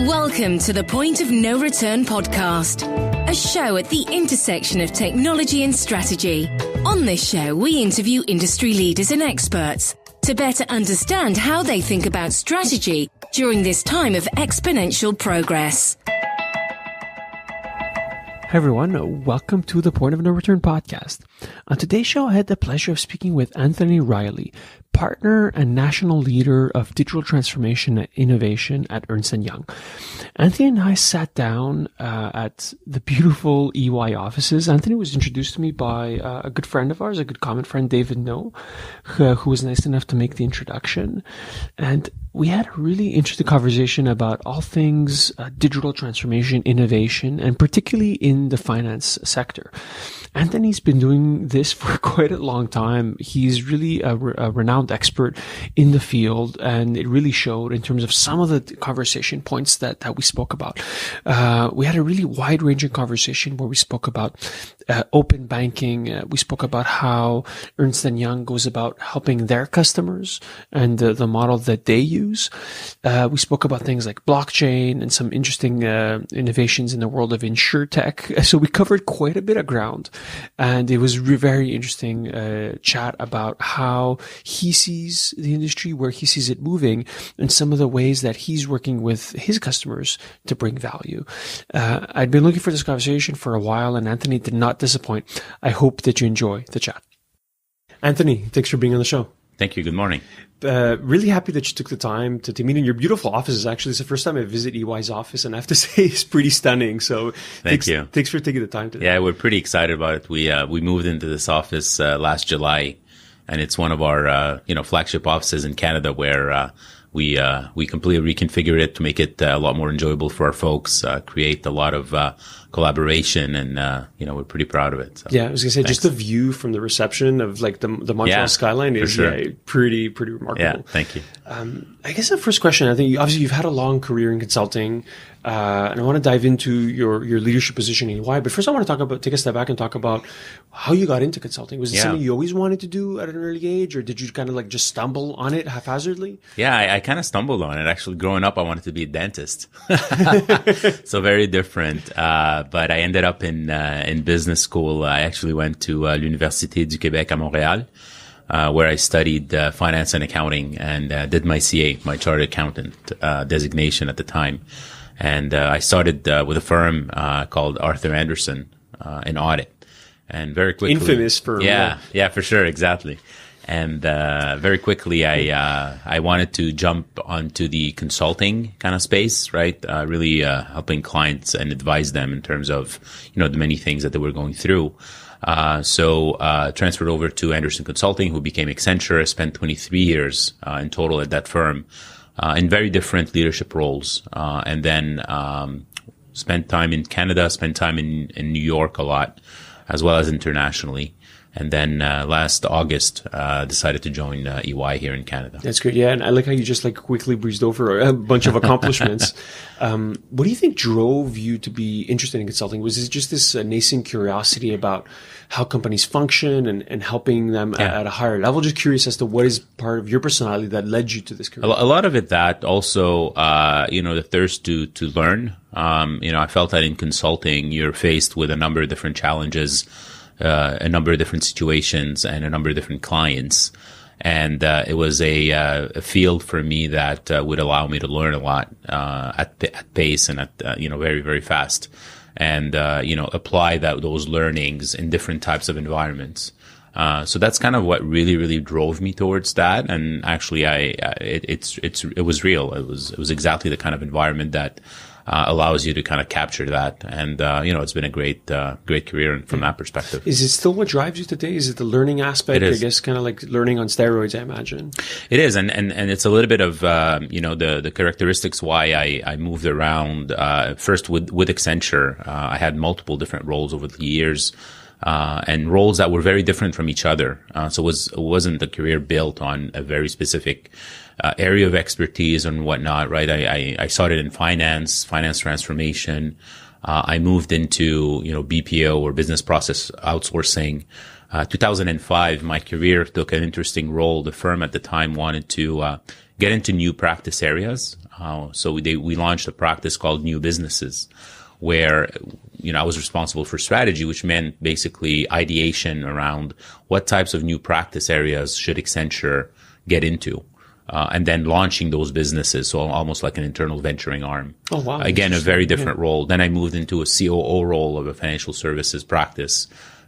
Welcome to the Point of No Return podcast, a show at the intersection of technology and strategy. On this show, we interview industry leaders and experts to better understand how they think about strategy during this time of exponential progress. Hi everyone, welcome to the Point of No Return podcast. On today's show, I had the pleasure of speaking with Anthony Rjeily, partner and national leader of digital transformation and innovation at Ernst & Young. Anthony and I sat down at the beautiful EY offices. Anthony was introduced to me by a good friend of ours, a good common friend, David No, who was nice enough to make the introduction. And we had a really interesting conversation about all things digital transformation, innovation, and particularly in the finance sector. Anthony's been doing this for quite a long time. He's really a renowned expert in the field, and it really showed in terms of some of the conversation points that we spoke about. We had a really wide-ranging conversation where we spoke about open banking. We spoke about how Ernst & Young goes about helping their customers and the model that they use. We spoke about things like blockchain and some interesting innovations in the world of insurtech. So we covered quite a bit of ground, and it was very interesting chat about how he sees the industry, where he sees it moving, and some of the ways that he's working with his customers to bring value. I'd been looking for this conversation for a while, and Anthony did not disappoint. I hope that you enjoy the chat. Anthony, thanks for being on the show. Thank you. Good morning. Really happy that you took the time to meet in your beautiful offices. Actually, it's the first time I visit EY's office, and I have to say it's pretty stunning. So thank you. Thanks for taking the time today. Yeah, we're pretty excited about it. We moved into this office last July, and it's one of our flagship offices in Canada where we completely reconfigured it to make it a lot more enjoyable for our folks, create a lot of collaboration, and we're pretty proud of it. So, yeah, I was gonna say, just the view from the reception of like the Montreal skyline is pretty remarkable. Yeah, thank you. I guess the first question, I think obviously you've had a long career in consulting, and I want to dive into your leadership position in EY. But first, I want to take a step back and talk about how you got into consulting. Was it something you always wanted to do at an early age, or did you kind of like just stumble on it haphazardly? Yeah, I kind of stumbled on it. Actually, growing up, I wanted to be a dentist, so very different. But I ended up in business school. I actually went to l'Université du Québec à Montréal, where I studied finance and accounting, and did my CA, my chartered accountant designation at the time. And I started with a firm called Arthur Andersen in audit, and very quickly, infamous firm. Yeah, for sure, exactly. And very quickly, I wanted to jump onto the consulting kind of space, right? Really helping clients and advise them in terms of the many things that they were going through. So transferred over to Andersen Consulting, who became Accenture. I spent 23 years in total at that firm, in very different leadership roles, and then spent time in Canada, spent time in New York a lot, as well as internationally. And then last August, decided to join EY here in Canada. That's great. Yeah, and I like how you just like quickly breezed over a bunch of accomplishments. What do you think drove you to be interested in consulting? Was it just this nascent curiosity about how companies function and helping them at a higher level? Just curious as to what is part of your personality that led you to this career. A lot of it that also, the thirst to learn. I felt that in consulting, you're faced with a number of different challenges, a number of different situations, and a number of different clients. And it was a field for me that would allow me to learn a lot at pace and at very, very fast, and apply those learnings in different types of environments. So that's kind of what really, really drove me towards that. And actually, it was real. It was exactly the kind of environment that allows you to kind of capture that. And, it's been a great career from that perspective. Is it still what drives you today? Is it the learning aspect? It is. I guess kind of like learning on steroids, I imagine. It is. And it's a little bit of, the characteristics why I moved around. First with Accenture, I had multiple different roles over the years. And roles that were very different from each other. So it wasn't a career built on a very specific area of expertise and whatnot, right? I started in finance transformation. I moved into, BPO or business process outsourcing. 2005, my career took an interesting role. The firm at the time wanted to get into new practice areas. So we launched a practice called New Businesses, where, I was responsible for strategy, which meant basically ideation around what types of new practice areas should Accenture get into. And then launching those businesses, so almost like an internal venturing arm. Oh, wow. Again, a very different role. Then I moved into a COO role of a financial services practice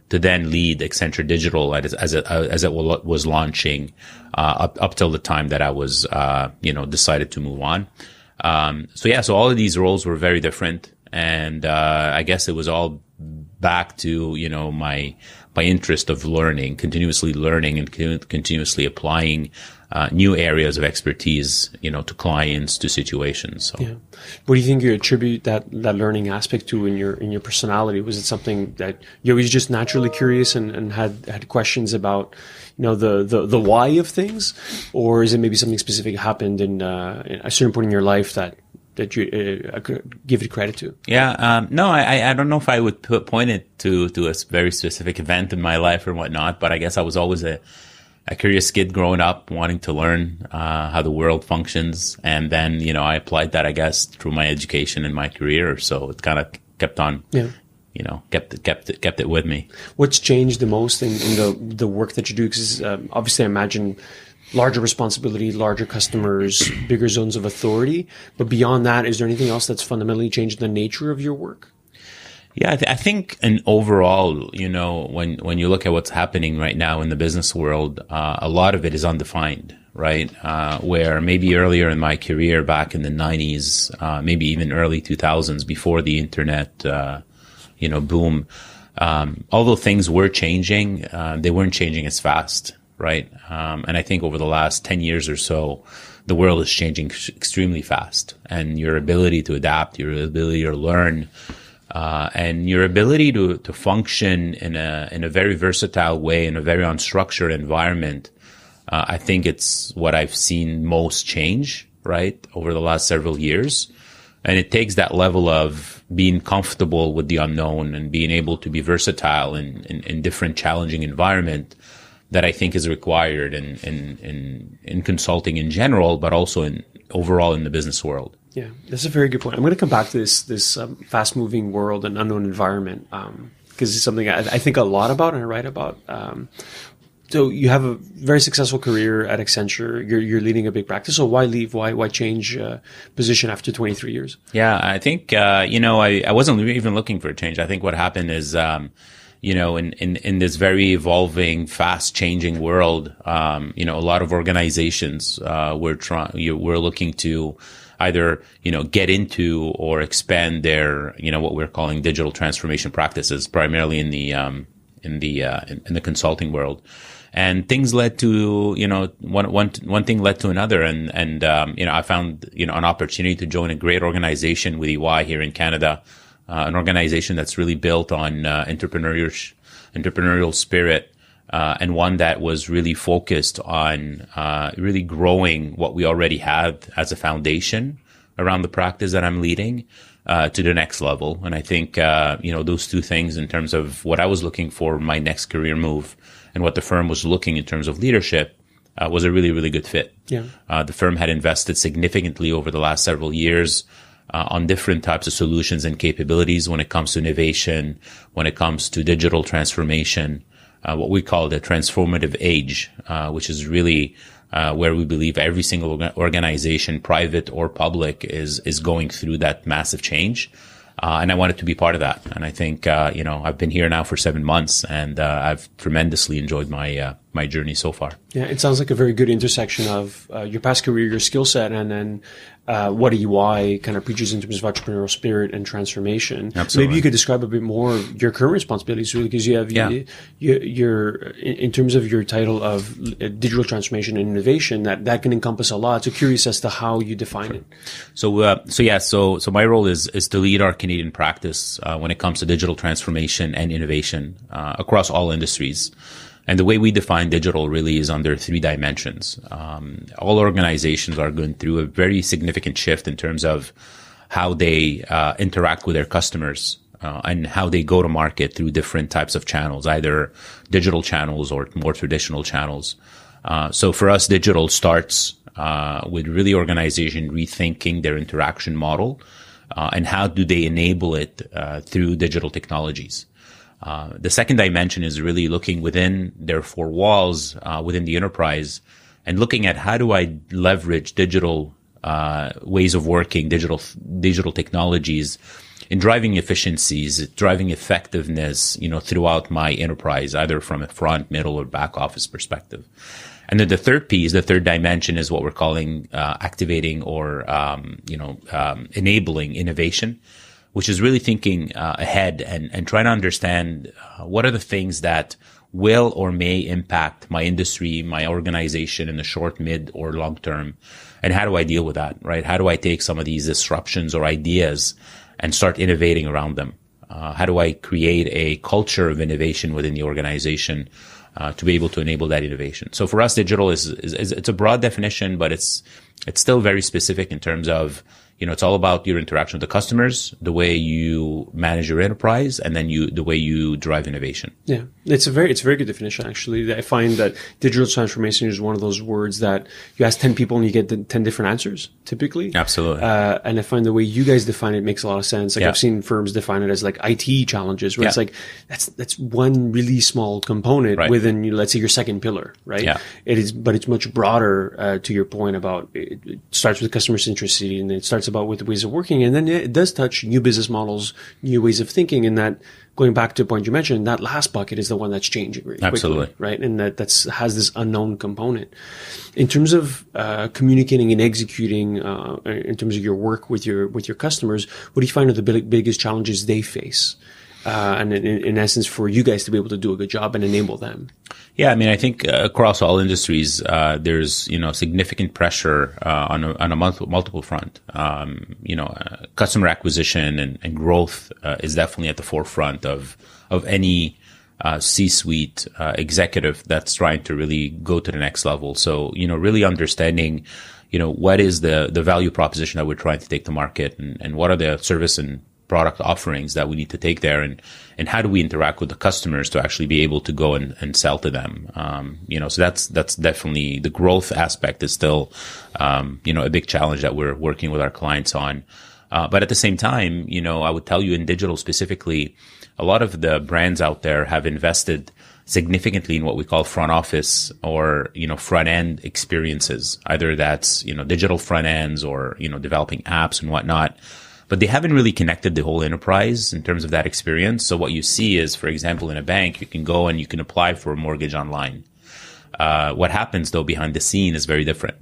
to then lead Accenture Digital as it was launching up till the time that I was, decided to move on. So all of these roles were very different. And I guess it was all back to, my interest of learning, continuously learning and continuously applying new areas of expertise, to clients, to situations. So. Yeah. What do you think you attribute that learning aspect to in your personality? Was it something that you always just naturally curious and had questions about, the why of things, or is it maybe something specific happened in a certain point in your life that you give it credit to? Yeah. No, I don't know if I would point it to a very specific event in my life or whatnot, but I guess I was always a curious kid growing up, wanting to learn how the world functions. And then, I applied that, I guess, through my education and my career. So it kind of kept on, kept it with me. What's changed the most in the work that you do? Because obviously I imagine larger responsibility, larger customers, bigger zones of authority. But beyond that, is there anything else that's fundamentally changed the nature of your work? Yeah, I think in overall, when you look at what's happening right now in the business world, a lot of it is undefined, right? Where maybe earlier in my career, back in the 90s, maybe even early 2000s, before the internet, boom, although things were changing, they weren't changing as fast, right? And I think over the last 10 years or so, the world is changing extremely fast, and your ability to adapt, your ability to learn, and your ability to function in a very versatile way, in a very unstructured environment, I think it's what I've seen most change, right, over the last several years. And it takes that level of being comfortable with the unknown and being able to be versatile in different challenging environment that I think is required in consulting in general, but also overall in the business world. Yeah, that's a very good point. I'm going to come back to this fast-moving world and unknown environment because it's something I think a lot about and I write about. So you have a very successful career at Accenture. You're leading a big practice. So why leave? Why change position after 23 years? Yeah, I think I wasn't even looking for a change. I think what happened is in this very evolving, fast changing world, a lot of organizations were looking to either get into or expand their what we're calling digital transformation practices, primarily in the consulting world. And things led to one thing led to another, and I found an opportunity to join a great organization with EY here in Canada, an organization that's really built on entrepreneurial spirit, and one that was really focused on really growing what we already had as a foundation around the practice that I'm leading to the next level. And I think those two things, in terms of what I was looking for my next career move and what the firm was looking in terms of leadership, was a really, really good fit. Yeah. The firm had invested significantly over the last several years on different types of solutions and capabilities when it comes to innovation, when it comes to digital transformation, what we call the transformative age, which is really where we believe every single organization, private or public, is going through that massive change. And I wanted to be part of that. And I think, I've been here now for 7 months, and I've tremendously enjoyed my journey so far. Yeah, it sounds like a very good intersection of your past career, your skill set, and then what EY kind of preaches in terms of entrepreneurial spirit and transformation. Absolutely. Maybe you could describe a bit more your current responsibilities, really, because you have you're in terms of your title of digital transformation and innovation, that can encompass a lot. So curious as to how you define it. So my role is to lead our Canadian practice when it comes to digital transformation and innovation across all industries. And the way we define digital really is under 3 dimensions. All organizations are going through a very significant shift in terms of how they interact with their customers and how they go to market through different types of channels, either digital channels or more traditional channels. So for us, digital starts with really organization rethinking their interaction model, and how do they enable it through digital technologies. The second dimension is really looking within their four walls within the enterprise and looking at how do I leverage digital ways of working, digital technologies in driving efficiencies, driving effectiveness, throughout my enterprise, either from a front, middle, or back office perspective. And then the third piece, the third dimension is what we're calling activating or enabling innovation, which is really thinking ahead and trying to understand what are the things that will or may impact my industry, my organization in the short, mid, or long term. And how do I deal with that, right? How do I take some of these disruptions or ideas and start innovating around them? How do I create a culture of innovation within the organization to be able to enable that innovation? So for us, digital is it's a broad definition, but it's still very specific in terms of, it's all about your interaction with the customers, the way you manage your enterprise, and then the way you drive innovation. Yeah, it's a very good definition, actually. I find that digital transformation is one of those words that you ask 10 people and you get 10 different answers, typically. Absolutely. And I find the way you guys define it makes a lot of sense. Like, I've seen firms define it as like IT challenges, where it's like, that's one really small component within, let's say, your second pillar, right? Yeah. But it's much broader, to your point about it starts with customer centricity, and it starts about with the ways of working, and then it does touch new business models, new ways of thinking, and that, going back to a point you mentioned, that last bucket is the one that's changing really Absolutely. Quickly, right? And that has this unknown component. In terms of communicating and executing, in terms of your work with your customers, what do you find are the biggest challenges they face? And in essence, for you guys to be able to do a good job and enable them? Yeah, I mean, I think across all industries, there's significant pressure on a multiple front. Customer acquisition and growth is definitely at the forefront of any C-suite executive that's trying to really go to the next level. So really understanding what is the value proposition that we're trying to take to market, and what are the service and product offerings that we need to take there, and how do we interact with the customers to actually be able to go and sell to them. So that's definitely the growth aspect is still, a big challenge that we're working with our clients on. But at the same time, I would tell you in digital specifically, a lot of the brands out there have invested significantly in what we call front office or, front end experiences. Either that's, digital front ends or, developing apps and whatnot. But they haven't really connected the whole enterprise in terms of that experience. So what you see is, for example, in a bank, you can go and you can apply for a mortgage online. What happens though behind the scene is very different.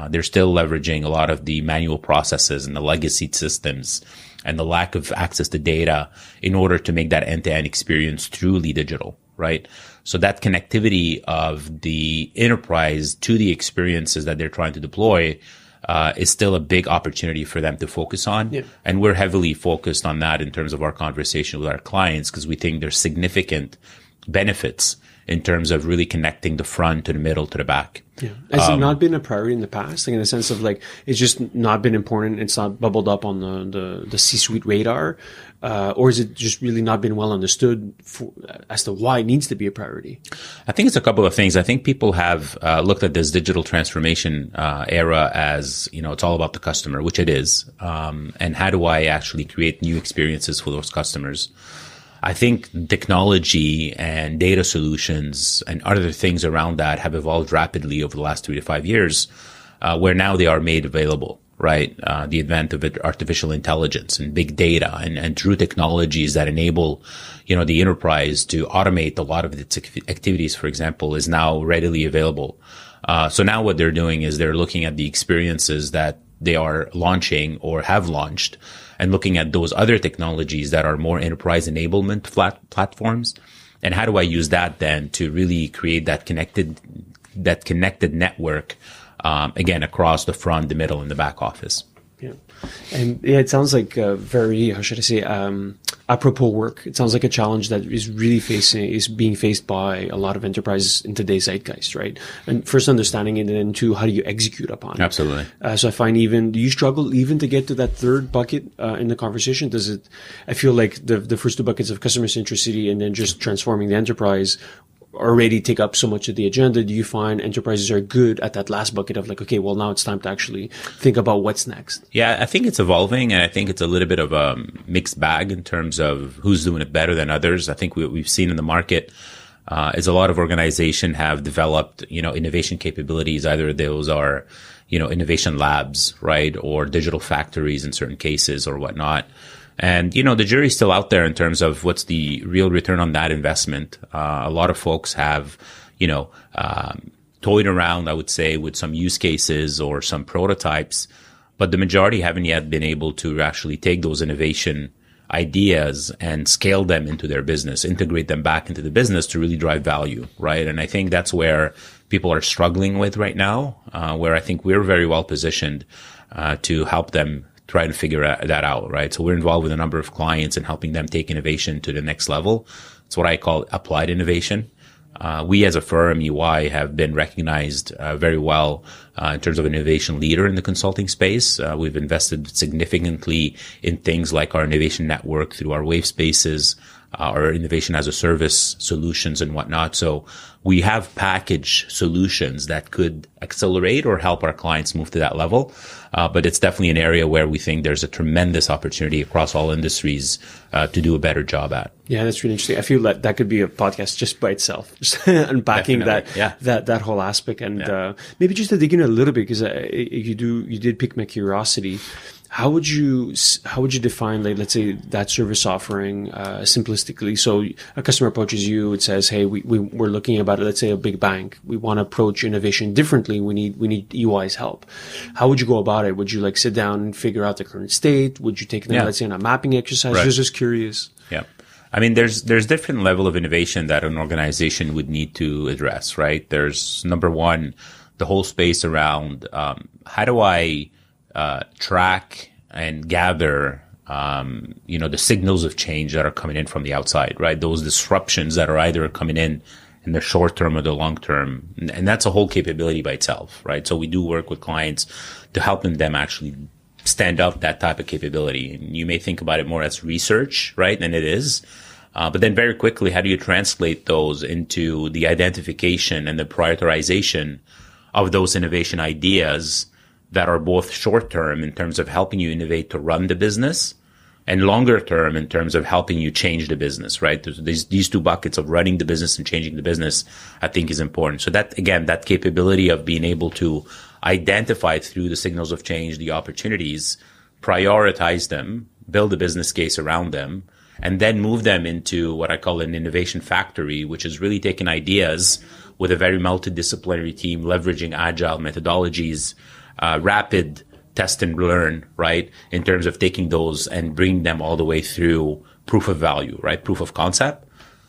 They're still leveraging a lot of the manual processes and the legacy systems and the lack of access to data in order to make that end-to-end experience truly digital, right? So that connectivity of the enterprise to the experiences that they're trying to deploy is still a big opportunity for them to focus on. Yeah. And we're heavily focused on that in terms of our conversation with our clients, because we think there's significant benefits in terms of really connecting the front to the middle to the back. Yeah. Has it not been a priority in the past? Like, in the sense of like, it's just not been important. It's not bubbled up on the C-suite radar. Or is it just really not been well understood as to why it needs to be a priority? I think it's a couple of things. I think people have looked at this digital transformation era as, it's all about the customer, which it is. And how do I actually create new experiences for those customers? I think technology and data solutions and other things around that have evolved rapidly over the last 3 to 5 years, where now they are made available, right? The advent of artificial intelligence and big data and true technologies that enable, the enterprise to automate a lot of its activities, for example, is now readily available. So now what they're doing is they're looking at the experiences that they are launching or have launched, and looking at those other technologies that are more enterprise enablement platforms. And how do I use that then to really create that connected network, again, across the front, the middle, and the back office? Yeah. And yeah, it sounds like very, how should I say, apropos work. It sounds like a challenge that is being faced by a lot of enterprises in today's zeitgeist, right? And first understanding it, and then two, how do you execute upon it? Absolutely. So I find do you struggle even to get to that third bucket in the conversation? I feel like the first two buckets of customer centricity and then just transforming the enterprise already take up so much of the agenda? Do you find enterprises are good at that last bucket of like, okay, well, now it's time to actually think about what's next? Yeah, I think it's evolving, and I think it's a little bit of a mixed bag in terms of who's doing it better than others. I think what we've seen in the market is a lot of organizations have developed, innovation capabilities. Either those are, innovation labs, right, or digital factories in certain cases or whatnot. And, the jury's still out there in terms of what's the real return on that investment. A lot of folks have, toyed around, I would say, with some use cases or some prototypes, but the majority haven't yet been able to actually take those innovation ideas and scale them into their business, integrate them back into the business to really drive value, right? And I think that's where people are struggling with right now, where I think we're very well positioned to help them try to figure that out, right? So we're involved with a number of clients and helping them take innovation to the next level. It's what I call applied innovation. We as a firm, EY, have been recognized very well in terms of innovation leader in the consulting space. We've invested significantly in things like our innovation network through our wave spaces, our innovation as a service solutions and whatnot. So we have packaged solutions that could accelerate or help our clients move to that level. But it's definitely an area where we think there's a tremendous opportunity across all industries to do a better job at. Yeah, that's really interesting. I feel like that could be a podcast just by itself, just unpacking that whole aspect. And maybe just to dig in a little bit, because you did pique my curiosity. How would you define, like, let's say, that service offering simplistically? So a customer approaches you, it says, hey, we're looking about, let's say, a big bank. We want to approach innovation differently. We need EY's help. How would you go about it? Would you like sit down and figure out the current state? Would you take them, let's say, on a mapping exercise? Right. Just curious. Yeah. I mean, there's different level of innovation that an organization would need to address, right? There's number one, the whole space around how do I track and gather, the signals of change that are coming in from the outside, right? Those disruptions that are either coming in the short term or the long term. And that's a whole capability by itself, right? So we do work with clients to helping them actually stand up that type of capability. And you may think about it more as research, right? And it is. But then very quickly, how do you translate those into the identification and the prioritization of those innovation ideas that are both short term in terms of helping you innovate to run the business and longer term in terms of helping you change the business, right? These two buckets of running the business and changing the business, I think, is important. So that, again, that capability of being able to identify through the signals of change, the opportunities, prioritize them, build a business case around them, and then move them into what I call an innovation factory, which is really taking ideas with a very multidisciplinary team, leveraging agile methodologies, rapid test and learn, right? In terms of taking those and bring them all the way through proof of value, right? Proof of concept.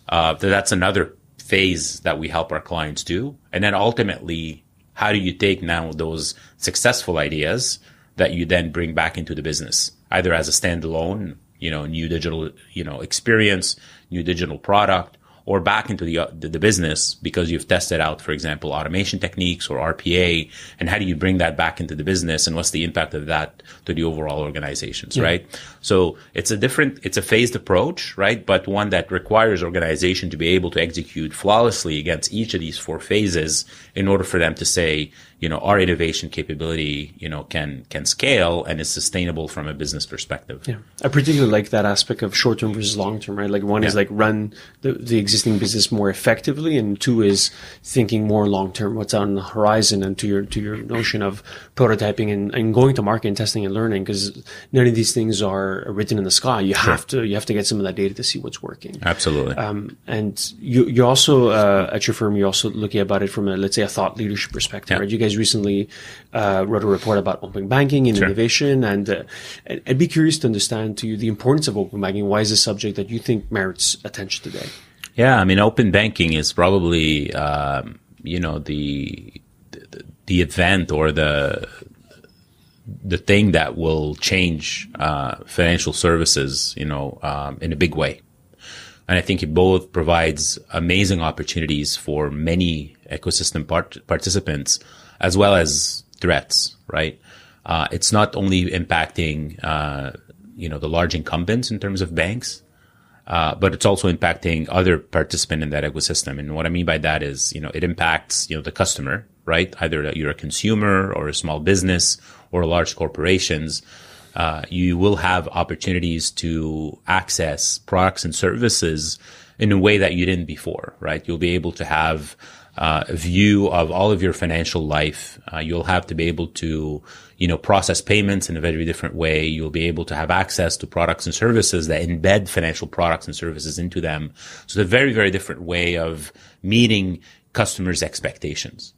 That's another phase that we help our clients do. And then ultimately, how do you take now those successful ideas that you then bring back into the business, either as a standalone, new digital, experience, new digital product, or back into the business because you've tested out, for example, automation techniques or RPA, and how do you bring that back into the business, and what's the impact of that to the overall organizations, right? So it's a phased approach, right? But one that requires organization to be able to execute flawlessly against each of these four phases in order for them to say, our innovation capability, can scale and is sustainable from a business perspective. Yeah. I particularly like that aspect of short-term versus long-term, right? Like one is like run the existing business more effectively, and two is thinking more long-term, what's on the horizon, and to your notion of prototyping and going to market and testing and learning, because none of these things are written in the sky. You have to get some of that data to see what's working. Absolutely. And you also, at your firm, you're also looking about it from let's say a thought leadership perspective, right? You guys recently wrote a report about open banking and innovation, and I'd be curious to understand to you the importance of open banking. Why is this a subject that you think merits attention today? Yeah, I mean, open banking is probably the event or the thing that will change financial services, in a big way. And I think it both provides amazing opportunities for many ecosystem participants, as well as threats, right? It's not only impacting, the large incumbents in terms of banks, but it's also impacting other participants in that ecosystem. And what I mean by that is, it impacts, the customer, right? Either that you're a consumer or a small business or large corporations. You will have opportunities to access products and services in a way that you didn't before, right? You'll be able to have a view of all of your financial life. You'll have to be able to, process payments in a very different way. You'll be able to have access to products and services that embed financial products and services into them. So it's a very, very different way of meeting customers' expectations.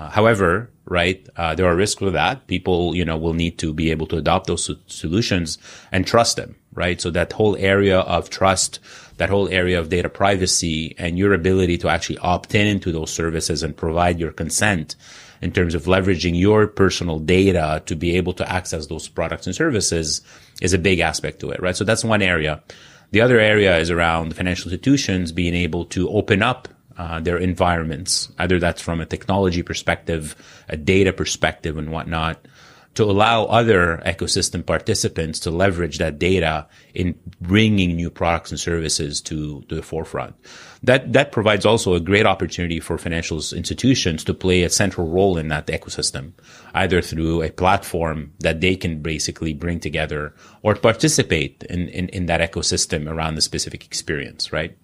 However, right, there are risks with that. People, will need to be able to adopt those solutions and trust them, right? So that whole area of trust, that whole area of data privacy and your ability to actually opt in into those services and provide your consent in terms of leveraging your personal data to be able to access those products and services is a big aspect to it, right? So that's one area. The other area is around financial institutions being able to open up their environments, either that's from a technology perspective, a data perspective and whatnot, to allow other ecosystem participants to leverage that data in bringing new products and services to the forefront. That provides also a great opportunity for financial institutions to play a central role in that ecosystem, either through a platform that they can basically bring together or participate in that ecosystem around the specific experience, right?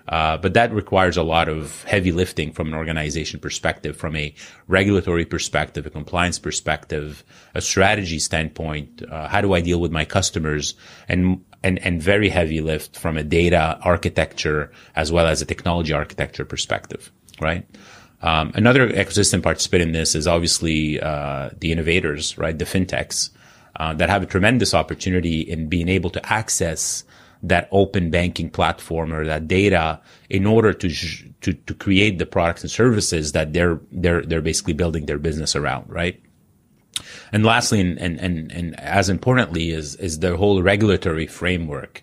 But that requires a lot of heavy lifting from an organization perspective, from a regulatory perspective, a compliance perspective, a strategy standpoint. How do I deal with my customers? And very heavy lift from a data architecture as well as a technology architecture perspective, right? Another ecosystem participant in this is obviously the innovators, right? The fintechs that have a tremendous opportunity in being able to access that open banking platform or that data in order to create the products and services that they're basically building their business around, right? And lastly, and as importantly is the whole regulatory framework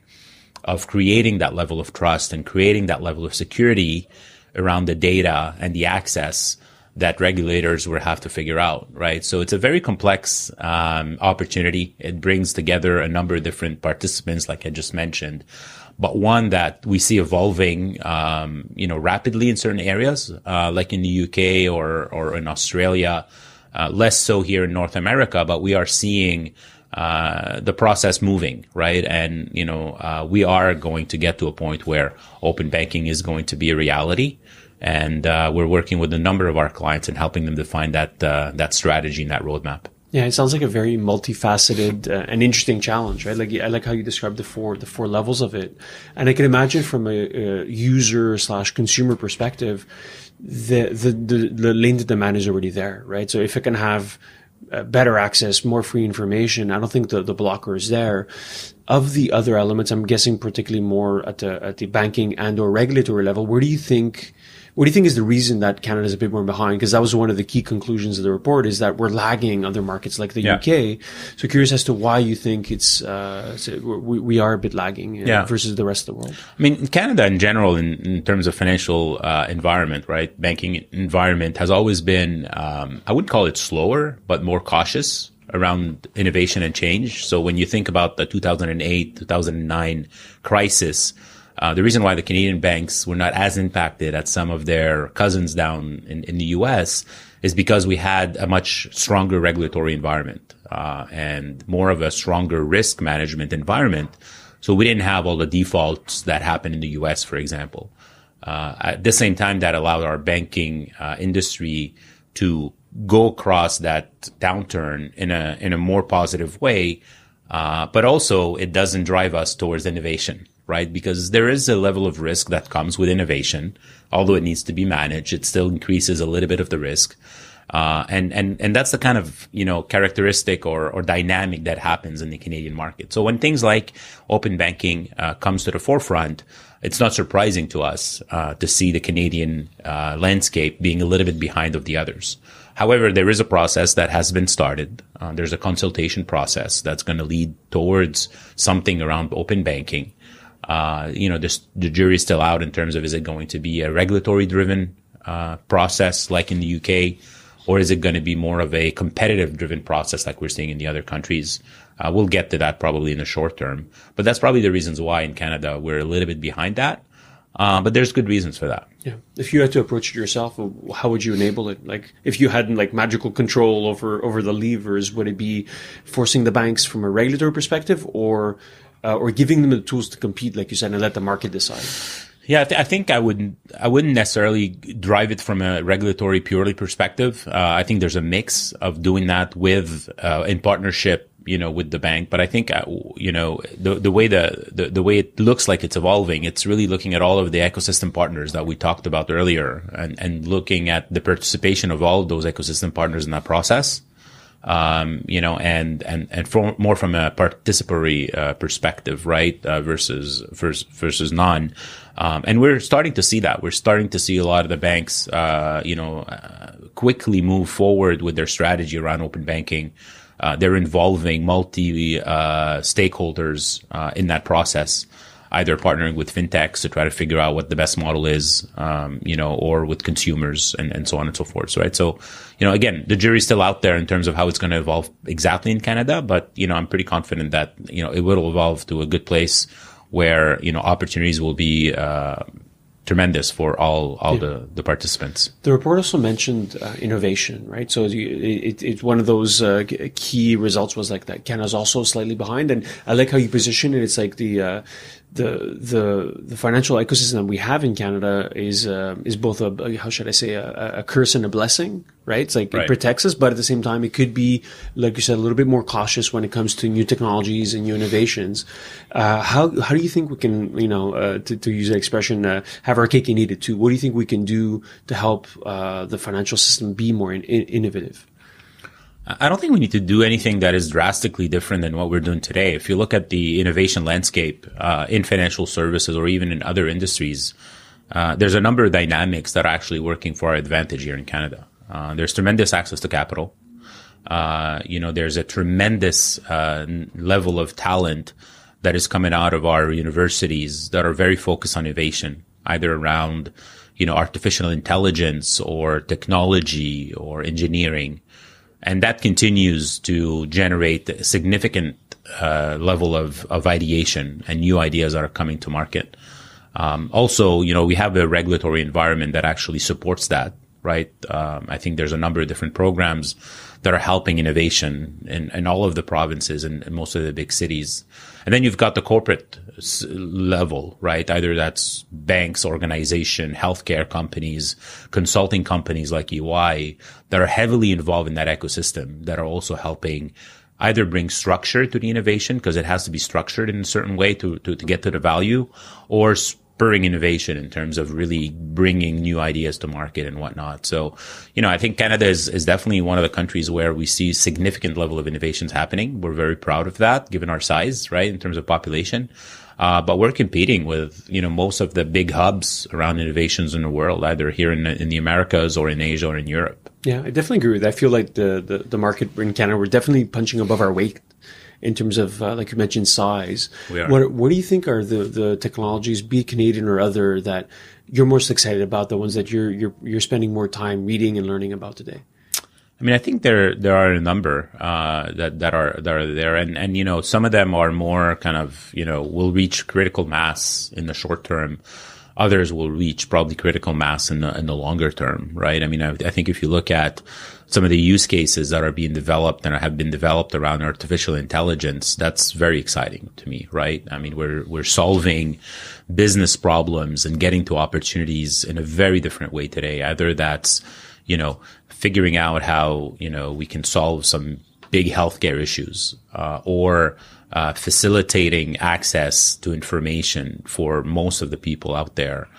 of creating that level of trust and creating that level of security around the data and the access that regulators will have to figure out, right? So it's a very complex opportunity. It brings together a number of different participants, like I just mentioned, but one that we see evolving, rapidly in certain areas, like in the UK or in Australia, less so here in North America, but we are seeing the process moving, right? And, we are going to get to a point where open banking is going to be a reality. And we're working with a number of our clients and helping them define that strategy and that roadmap. Yeah, it sounds like a very multifaceted and interesting challenge, right? Like I like how you described the four levels of it, and I can imagine from a user/consumer perspective, the latent demand is already there, right? So if it can have better access, more free information, I don't think the blocker is there. Of the other elements, I'm guessing particularly more at the banking and or regulatory level, what do you think is the reason that Canada is a bit more behind? Because that was one of the key conclusions of the report, is that we're lagging other markets like the UK. So curious as to why you think we are a bit lagging versus the rest of the world. I mean, Canada in general, in terms of financial environment, right? Banking environment has always been, I would call it slower, but more cautious around innovation and change. So when you think about the 2008, 2009 crisis, the reason why the Canadian banks were not as impacted as some of their cousins down in the US is because we had a much stronger regulatory environment, and more of a stronger risk management environment. So we didn't have all the defaults that happened in the US, for example. At the same time, that allowed our banking industry to go across that downturn in a more positive way. But also it doesn't drive us towards innovation, right? Because there is a level of risk that comes with innovation. Although it needs to be managed, it still increases a little bit of the risk. And that's the kind of, characteristic or dynamic that happens in the Canadian market. So when things like open banking, comes to the forefront, it's not surprising to us, to see the Canadian, landscape being a little bit behind of the others. However, there is a process that has been started. There's a consultation process that's going to lead towards something around open banking. The jury is still out in terms of, is it going to be a regulatory driven, process like in the UK, or is it going to be more of a competitive driven process like we're seeing in the other countries? We'll get to that probably in the short term, but that's probably the reasons why in Canada we're a little bit behind that. But there's good reasons for that. Yeah. If you had to approach it yourself, how would you enable it? Like, if you had like magical control over the levers, would it be forcing the banks from a regulatory perspective, or giving them the tools to compete, like you said, and let the market decide? Yeah, I think I wouldn't necessarily drive it from a regulatory purely perspective. I think there's a mix of doing that with in partnership, with the bank. But I think the way the way it looks like it's evolving, it's really looking at all of the ecosystem partners that we talked about earlier, and looking at the participation of all of those ecosystem partners in that process. And more from a participatory perspective, right? Versus non. And we're starting to see that. We're starting to see a lot of the banks, quickly move forward with their strategy around open banking. They're involving multi stakeholders in that process, either partnering with fintechs to try to figure out what the best model is, or with consumers and so on and so forth. Right. So, again, the jury's still out there in terms of how it's going to evolve exactly in Canada, but, I'm pretty confident that, it will evolve to a good place where, opportunities will be, tremendous for all the participants. The report also mentioned innovation, right? So it's one of those key results was like that Canada's also slightly behind, and I like how you position it. It's like the financial ecosystem that we have in Canada is both a curse and a blessing, right? It's like It protects us, but at the same time, it could be, like you said, a little bit more cautious when it comes to new technologies and new innovations. How do you think we can, to use that expression, have our cake and eat it too? What do you think we can do to help the financial system be more innovative? I don't think we need to do anything that is drastically different than what we're doing today. If you look at the innovation landscape in financial services or even in other industries, there's a number of dynamics that are actually working for our advantage here in Canada. There's tremendous access to capital. There's a tremendous level of talent that is coming out of our universities that are very focused on innovation, either around, artificial intelligence or technology or engineering. And that continues to generate a significant level of ideation and new ideas that are coming to market. Also, we have a regulatory environment that actually supports that, right? I think there's a number of different programs that are helping innovation in all of the provinces and most of the big cities. And then you've got the corporate level, right? Either that's banks, organization, healthcare companies, consulting companies like EY that are heavily involved in that ecosystem that are also helping either bring structure to the innovation because it has to be structured in a certain way to get to the value, or spurring innovation in terms of really bringing new ideas to market and whatnot. So, I think Canada is definitely one of the countries where we see significant level of innovations happening. We're very proud of that, given our size, right, in terms of population. But we're competing with, most of the big hubs around innovations in the world, either here in the Americas or in Asia or in Europe. Yeah, I definitely agree with that. I feel like the market in Canada, we're definitely punching above our weight in terms of, like you mentioned, size. We are. What do you think are the technologies, be it Canadian or other, that you're most excited about, the ones that you're spending more time reading and learning about today? I mean, I think there are a number that are there, and some of them are more kind of will reach critical mass in the short term. Others will reach probably critical mass in the longer term, right? I mean, I think if you look at some of the use cases that are being developed and have been developed around artificial intelligence, that's very exciting to me, right? I mean, we're solving business problems and getting to opportunities in a very different way today. Either that's figuring out how, we can solve some big healthcare issues, or facilitating access to information for most of the people out there,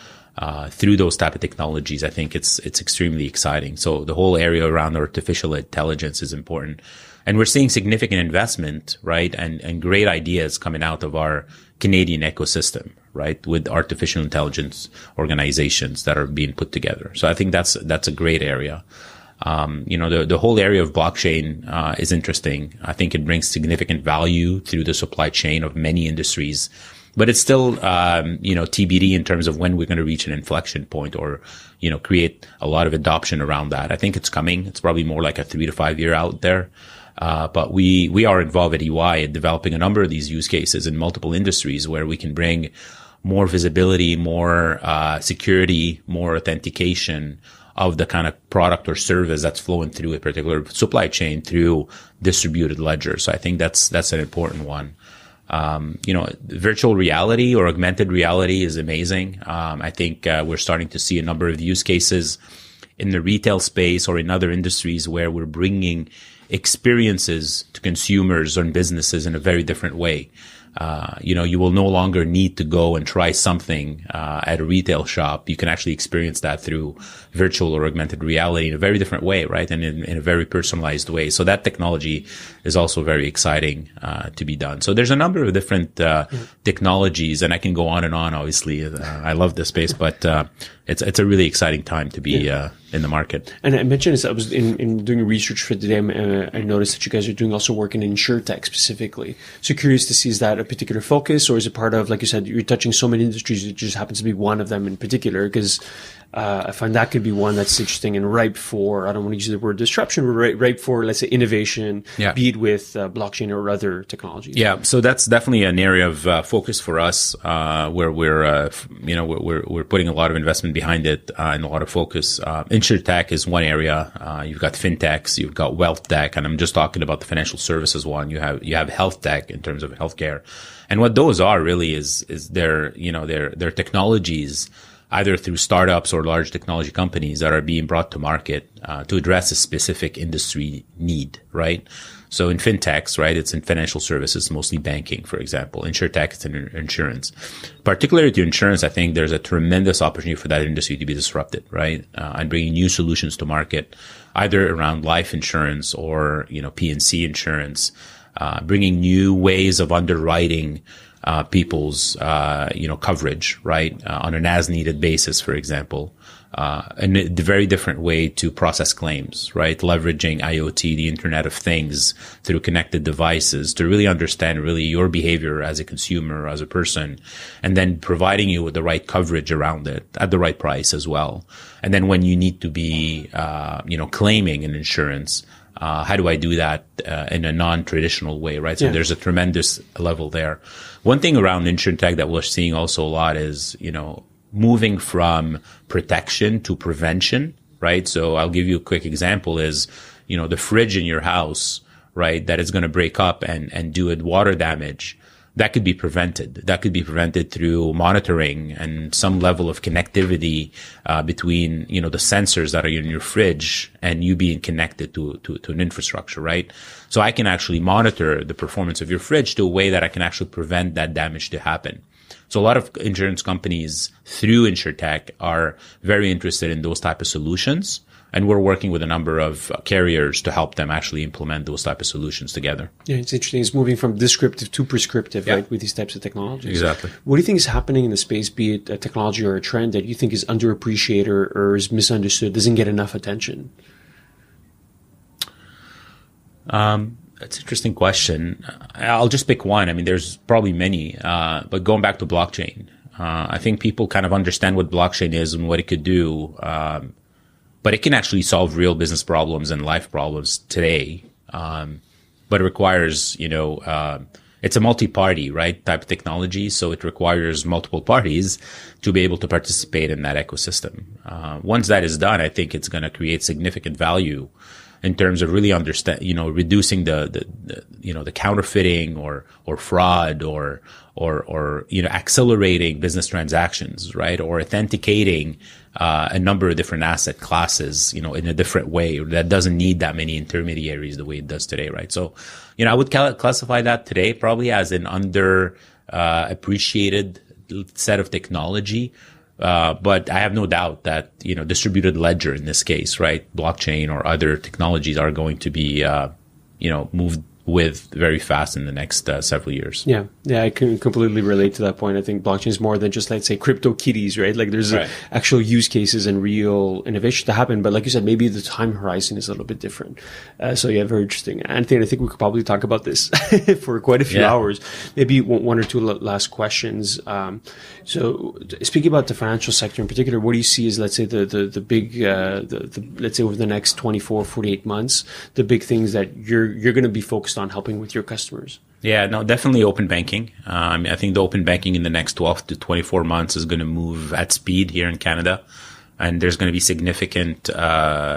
through those type of technologies. I think it's extremely exciting. So the whole area around artificial intelligence is important. And we're seeing significant investment, right? And great ideas coming out of our Canadian ecosystem, right? With artificial intelligence organizations that are being put together. So I think that's a great area. The whole area of blockchain is interesting. I think it brings significant value through the supply chain of many industries, but it's still, TBD in terms of when we're going to reach an inflection point or, create a lot of adoption around that. I think it's coming. It's probably more like a 3 to 5 year out there. But we are involved at EY in developing a number of these use cases in multiple industries where we can bring more visibility, more security, more authentication of the kind of product or service that's flowing through a particular supply chain through distributed ledger. So I think that's an important one. Virtual reality or augmented reality is amazing. I think we're starting to see a number of use cases in the retail space or in other industries where we're bringing experiences to consumers and businesses in a very different way. You will no longer need to go and try something at a retail shop. You can actually experience that through virtual or augmented reality in a very different way, right? And in a very personalized way. So that technology is also very exciting to be done. So there's a number of different technologies, and I can go on and on. Obviously, I love this space, but it's a really exciting time to be in the market. And I mentioned this, I was in doing research for today, I noticed that you guys are doing also work in InsurTech specifically. So curious to see, is that a particular focus, or is it part of, like you said, you're touching so many industries, it just happens to be one of them in particular? Because I find that could be one that's interesting and ripe for, I don't want to use the word disruption, but ripe for, let's say, innovation, be it with blockchain or other technologies. Yeah, so that's definitely an area of focus for us, where we're putting a lot of investment behind it and a lot of focus. InsurTech is one area. You've got fintechs, you've got wealth tech, and I'm just talking about the financial services one. You have health tech in terms of healthcare, and what those are really is they're technologies, either through startups or large technology companies that are being brought to market to address a specific industry need, right? So in fintechs, right, it's in financial services, mostly banking, for example. InsurTech, it's in insurance. Particularly to insurance, I think there's a tremendous opportunity for that industry to be disrupted, right? And bringing new solutions to market, either around life insurance or, P&C insurance, bringing new ways of underwriting people's, coverage, right? On an as-needed basis, for example. And a very different way to process claims, right? Leveraging IoT, the Internet of Things, through connected devices to really understand really your behavior as a consumer, as a person, and then providing you with the right coverage around it at the right price as well. And then when you need to be, claiming an insurance, how do I do that in a non-traditional way, right? So there's a tremendous level there. One thing around InsurTech that we're seeing also a lot is, moving from protection to prevention, right? So I'll give you a quick example is, the fridge in your house, right, that is going to break up and do water damage. That could be prevented. That could be prevented through monitoring and some level of connectivity between, the sensors that are in your fridge and you being connected to an infrastructure, right? So I can actually monitor the performance of your fridge to a way that I can actually prevent that damage to happen. So a lot of insurance companies through InsurTech are very interested in those type of solutions. And we're working with a number of carriers to help them actually implement those type of solutions together. Yeah, it's interesting. It's moving from descriptive to prescriptive, right, with these types of technologies. Exactly. What do you think is happening in the space, be it a technology or a trend, that you think is underappreciated or is misunderstood, doesn't get enough attention? That's an interesting question. I'll just pick one. I mean, there's probably many, but going back to blockchain, I think people kind of understand what blockchain is and what it could do. But it can actually solve real business problems and life problems today. But it requires, it's a multi-party, right, type of technology. So it requires multiple parties to be able to participate in that ecosystem. Once that is done, I think it's going to create significant value in terms of really reducing the counterfeiting or fraud or accelerating business transactions, right? Or authenticating a number of different asset classes, in a different way that doesn't need that many intermediaries the way it does today, right? So, I would classify that today probably as an appreciated set of technology. But I have no doubt that, distributed ledger in this case, right? Blockchain or other technologies are going to be, moved with very fast in the next several years. Yeah, I can completely relate to that point. I think blockchain is more than just, let's say, crypto kitties, right? Like there's actual use cases and real innovation to happen. But like you said, maybe the time horizon is a little bit different. So yeah, very interesting. Anthony, I think we could probably talk about this for quite a few hours. Maybe one or two last questions. So speaking about the financial sector in particular, what do you see as, let's say, the big, let's say over the next 24, 48 months, the big things that you're going to be focused on helping with your customers? Yeah, no, definitely open banking. I think the open banking in the next 12 to 24 months is going to move at speed here in Canada. And there's going to be significant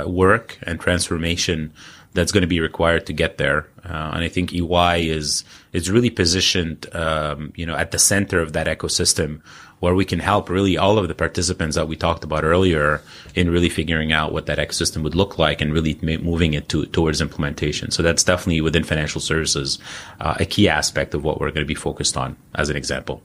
work and transformation that's going to be required to get there. And I think EY is really positioned, at the center of that ecosystem, where we can help really all of the participants that we talked about earlier in really figuring out what that ecosystem would look like and really moving it towards implementation. So that's definitely within financial services, a key aspect of what we're going to be focused on as an example.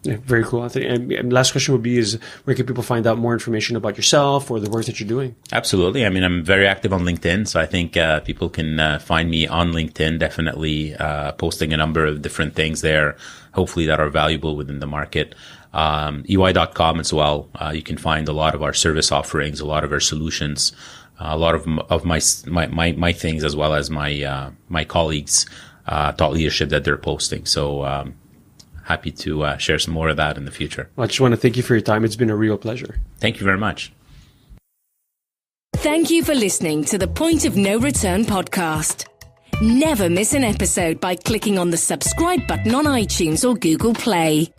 Yeah, very cool. And last question would be is, where can people find out more information about yourself or the work that you're doing? Absolutely. I mean, I'm very active on LinkedIn, so I think people can find me on LinkedIn, definitely posting a number of different things there, hopefully that are valuable within the market. EY.com as well. You can find a lot of our service offerings, a lot of our solutions, a lot of my things, as well as my colleagues' thought leadership that they're posting. So, happy to share some more of that in the future. Well, I just want to thank you for your time. It's been a real pleasure. Thank you very much. Thank you for listening to the Point of No Return podcast. Never miss an episode by clicking on the subscribe button on iTunes or Google Play.